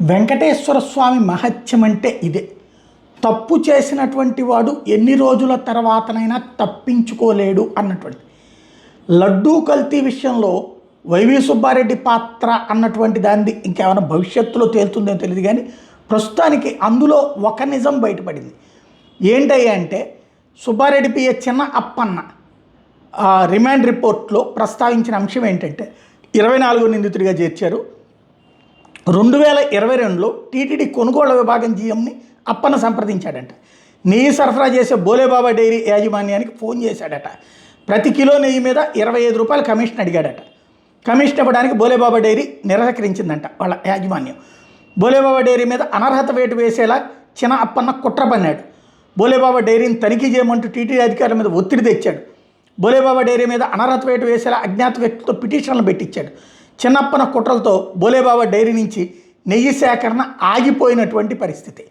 వెంకటేశ్వర స్వామి మహత్యం అంటే ఇదే. తప్పు చేసినటువంటి వాడు ఎన్ని రోజుల తర్వాతనైనా తప్పించుకోలేడు అన్నటువంటి. లడ్డూ కల్తీ విషయంలో వైవి సుబ్బారెడ్డి పాత్ర అన్నటువంటి దాన్ని ఇంకేమైనా భవిష్యత్తులో తేలుతుందో తెలియదు, కానీ ప్రస్తుతానికి అందులో ఒక నిజం బయటపడింది. ఏంటయ్యా అంటే, సుబ్బారెడ్డి పిఏ చిన్న అప్పన్న రిమాండ్ రిపోర్ట్లో ప్రస్తావించిన అంశం ఏంటంటే, 24 నిందితుడిగా చేర్చారు. 2022లో టీటీడీ కొనుగోళ్ల విభాగం జీఎంని అప్పన్న సంప్రదించాడంట. నెయ్యి సరఫరా చేసే బోలేబాబా డైరీ యాజమాన్యానికి ఫోన్ చేశాడట. ప్రతి కిలో నెయ్యి మీద 25 రూపాయలు కమిషన్ అడిగాడట. కమిషన్ ఇవ్వడానికి బోలేబాబా డైరీ నిరాకరించిందంట వాళ్ళ యాజమాన్యం. బోలేబాబా డైరీ మీద అనర్హత వేటు వేసేలా చిన్న అప్పన్న కుట్ర పన్నాడు. బోలేబాబా డైరీని తనిఖీ చేయమంటూ టీటీడీ అధికారుల మీద ఒత్తిడి తెచ్చాడు. బోలేబాబా డైరీ మీద అనర్హత వేటు వేసేలా అజ్ఞాత వ్యక్తితో పిటిషన్లు పెట్టించాడు. చిన్నప్పన కుట్రలతో బోలేబాబా డైరీ నుంచి నెయ్యి సేకరణ ఆగిపోయినటువంటి పరిస్థితి.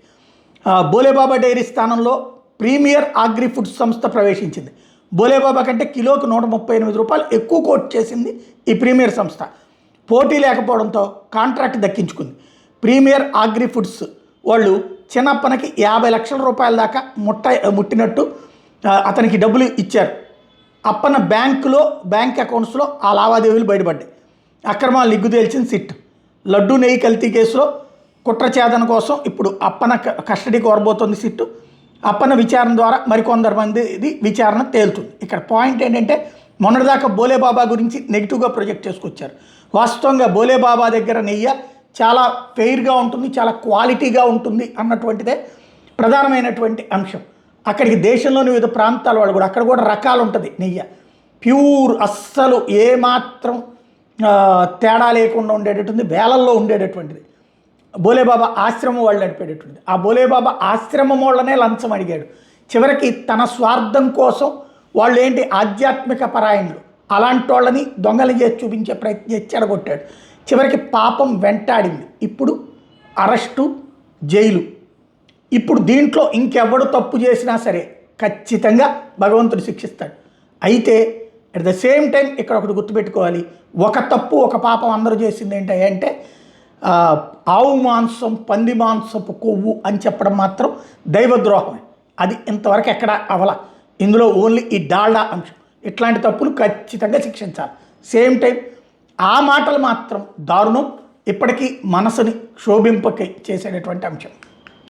బోలేబాబా డైరీ స్థానంలో ప్రీమియర్ అగ్రి ఫుడ్స్ సంస్థ ప్రవేశించింది. బోలేబాబా కంటే కిలోకి 138 రూపాయలు ఎక్కువ కోట్ చేసింది ఈ ప్రీమియర్ సంస్థ. పోటీ లేకపోవడంతో కాంట్రాక్ట్ దక్కించుకుంది. ప్రీమియర్ అగ్రి ఫుడ్స్ వాళ్ళు చిన్నప్పనకి 50 లక్షల రూపాయల దాకా ముట్టినట్టు అతనికి డబ్బులు ఇచ్చారు. అప్పన్న బ్యాంక్ అకౌంట్స్లో ఆ లావాదేవీలు బయటపడ్డాయి. అక్రమాలు నిగ్గు తేల్చిన సిట్. లడ్డూ నెయ్యి కల్తీ కేసులో కుట్ర ఛేదన కోసం ఇప్పుడు అప్పన కస్టడీ కోరబోతోంది సిట్టు. అప్పన విచారణ ద్వారా మరికొందరు మంది విచారణ తేలుతుంది. ఇక్కడ పాయింట్ ఏంటంటే, మొన్నటిదాకా బోలేబాబా గురించి నెగిటివ్గా ప్రొజెక్ట్ చేసుకొచ్చారు. వాస్తవంగా బోలేబాబా దగ్గర నెయ్యి చాలా ఫెయిర్గా ఉంటుంది, చాలా క్వాలిటీగా ఉంటుంది అన్నటువంటిదే ప్రధానమైనటువంటి అంశం. అక్కడికి దేశంలోని వివిధ ప్రాంతాల వాళ్ళు కూడా, అక్కడ కూడా రకాలు ఉంటుంది నెయ్యి. ప్యూర్ అస్సలు ఏమాత్రం తేడా లేకుండా ఉండేటటువంటి, వేలల్లో ఉండేటటువంటిది. బోలేబాబా ఆశ్రమం వాళ్ళు నడిపేటటువంటిది. ఆ బోలేబాబా ఆశ్రమం వాళ్ళనే లంచం అడిగాడు. చివరికి తన స్వార్థం కోసం వాళ్ళు ఏంటి ఆధ్యాత్మిక పరాయణులు, అలాంటి వాళ్ళని దొంగలు చేసి చూపించే ప్రయత్నం చేసి చెడగొట్టాడు. చివరికి పాపం వెంటాడింది. ఇప్పుడు అరెస్టు, జైలు. ఇప్పుడు దీంట్లో ఇంకెవడు తప్పు చేసినా సరే ఖచ్చితంగా భగవంతుడు శిక్షిస్తాడు. అయితే అట్ ద సేమ్ టైం ఇక్కడ ఒకటి గుర్తుపెట్టుకోవాలి, ఒక తప్పు ఒక పాపం అందరూ చేసింది ఏంటంటే, ఆవు మాంసం పంది మాంసపు కొవ్వు అని చెప్పడం మాత్రం దైవద్రోహమే. అది ఇంతవరకు ఎక్కడ అవల. ఇందులో ఓన్లీ ఈ డాల్డా అంశం. ఇట్లాంటి తప్పులు ఖచ్చితంగా శిక్షించాలి. సేమ్ టైం ఆ మాటలు మాత్రం దారుణం, ఇప్పటికీ మనసుని క్షోభింపకై చేసేటటువంటి అంశం.